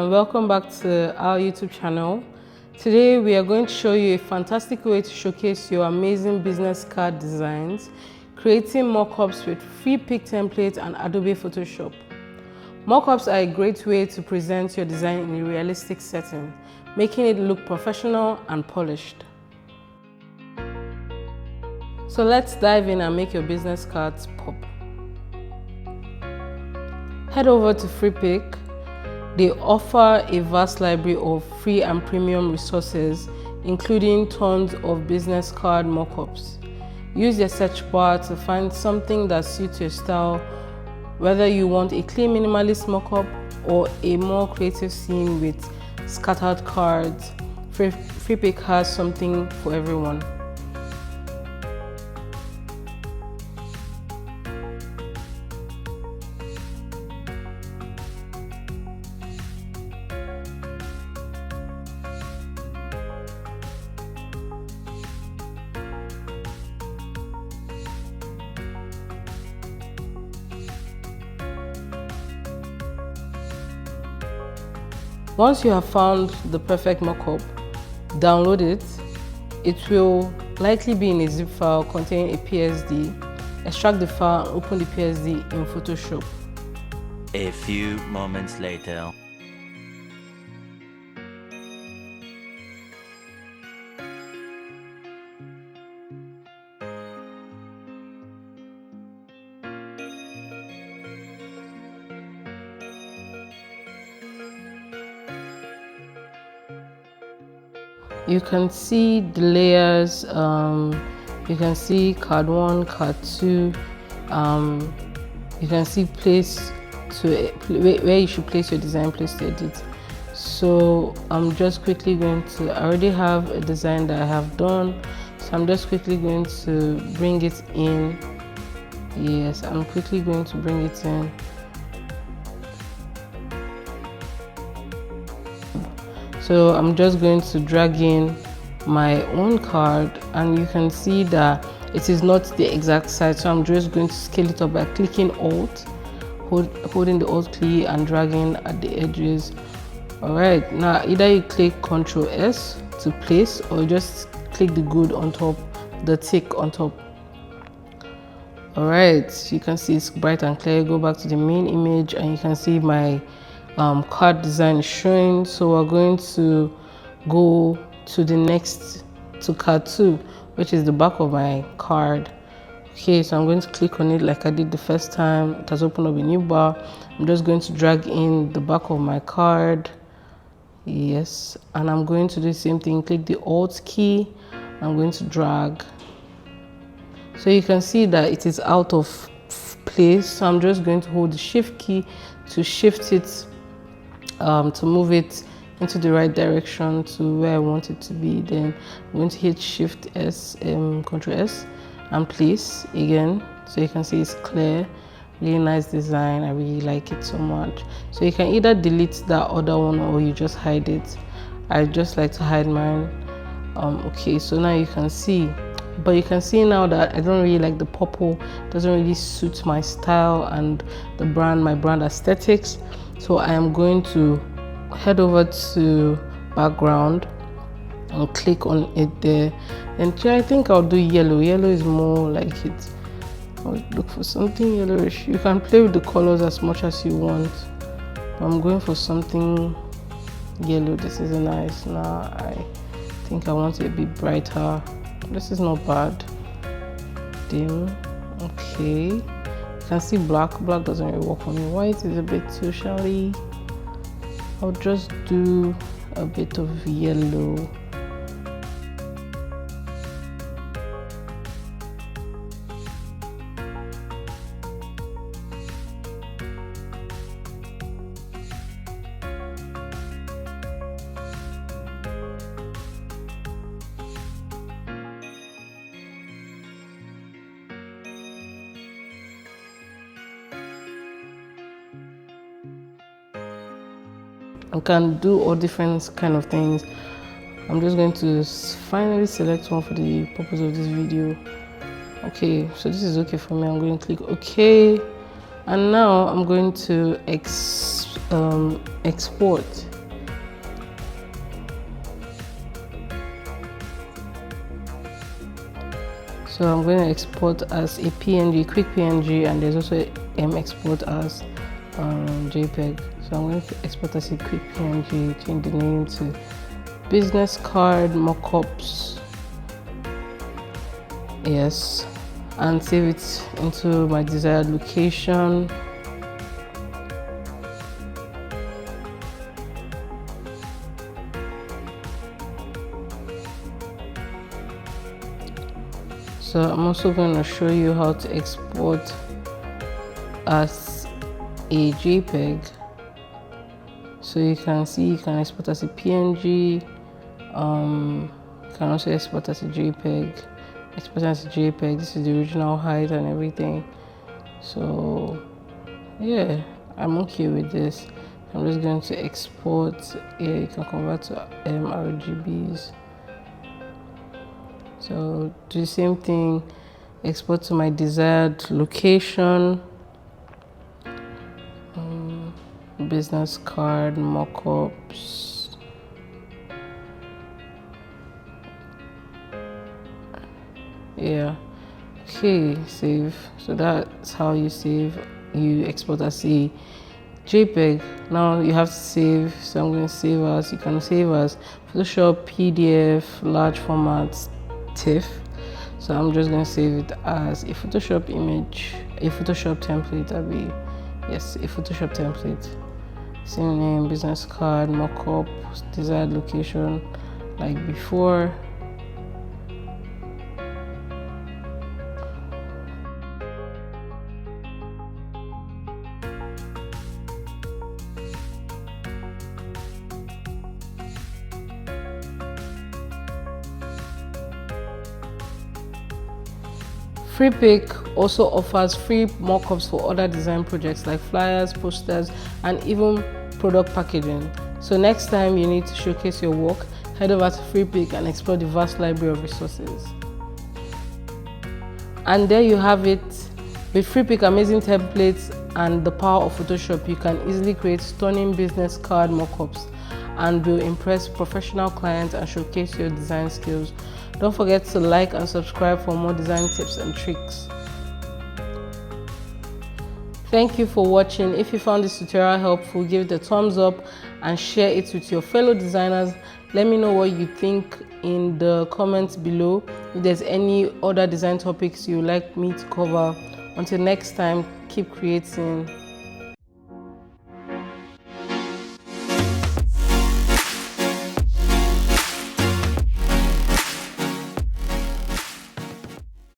and welcome back to our YouTube channel. Today we are going to show you a fantastic way to showcase your amazing business card designs, creating mockups with Freepik templates and Adobe Photoshop. Mockups are a great way to present your design in a realistic setting, making it look professional and polished. So let's dive in and make your business cards pop. Head over to Freepik. They offer a vast library of free and premium resources, including tons of business card mockups. Use your search bar to find something that suits your style, whether you want a clean minimalist mockup or a more creative scene with scattered cards. Freepik has something for everyone. Once you have found the perfect mockup, download it. It will likely be in a zip file containing a PSD. Extract the file and open the PSD in Photoshop. A few moments later. You can see the layers. You can see card 1, card 2. You can see place to where you should place your design, place to edit. So I'm just quickly going to, I already have a design that I have done, so I'm just quickly going to bring it in. Yes, I'm quickly going to bring it in. So I'm just going to drag in my own card, and you can see that it is not the exact size, so I'm just going to scale it up by clicking Alt, holding the Alt key and dragging at the edges. Alright, now either you click Ctrl S to place, or just click the grid on top, the tick on top. Alright, so you can see it's bright and clear. Go back to the main image and you can see my card design is showing. So we're going to go to the next, to card 2, which is the back of my card. Okay, so I'm going to click on it like I did the first time. It has opened up a new bar. I'm just going to drag in the back of my card. Yes, and I'm going to do the same thing. Click the Alt key. I'm going to drag. So you can see that it is out of place. So I'm just going to hold the Shift key to shift it, to move it into the right direction to where I want it to be. Then I'm going to hit Shift S, Ctrl S, and place again. So you can see it's clear. Really nice design. I really like it so much. So you can either delete that other one or you just hide it. I just like to hide mine. Okay, so now you can see, but you can see now that I don't really like the purple. It doesn't really suit my style and the brand, my brand aesthetics. So I am going to head over to background and click on it there. And I think I'll do yellow. Yellow is more like it. I'll look for something yellowish. You can play with the colors as much as you want, but I'm going for something yellow. This is nice. Now I think I want it a bit brighter. This is not bad. Dim. Okay. You can see black. Black doesn't really work for me. White is a bit too shiny. I'll just do a bit of yellow. You can do all different kind of things. I'm just going to finally select one for the purpose of this video. Okay, so this is okay for me. I'm going to click OK, and now I'm going to export. So I'm going to export as a PNG, quick PNG, and there's also export as JPEG. So I'm going to export as a quick PNG, change the name to Business Card Mockups. Yes, and save it into my desired location. So I'm also going to show you how to export as a JPEG. So you can see you can export as a PNG, you can also export as a JPEG. Export as a JPEG, this is the original height and everything. So yeah, I'm okay with this. I'm just going to export. Yeah, you can convert to RGBs. So do the same thing, export to my desired location. Business card mockups. Yeah, okay, save. So that's how you save. You export as a JPEG. Now you have to save. So I'm going to save as. You can save as Photoshop, PDF, large format, TIFF. So I'm just going to save it as a Photoshop image, a Photoshop template. Yes, a Photoshop template. Same name, business card, mockup, desired location, like before. Freepik also offers free mockups for other design projects like flyers, posters, and even product packaging. So next time you need to showcase your work, head over to Freepik and explore the vast library of resources. And there you have it. With Freepik amazing templates and the power of Photoshop, you can easily create stunning business card mockups and will impress professional clients and showcase your design skills. Don't forget to like and subscribe for more design tips and tricks. Thank you for watching. If you found this tutorial helpful, give it a thumbs up and share it with your fellow designers. Let me know what you think in the comments below. If there's any other design topics you would like me to cover. Until next time, keep creating.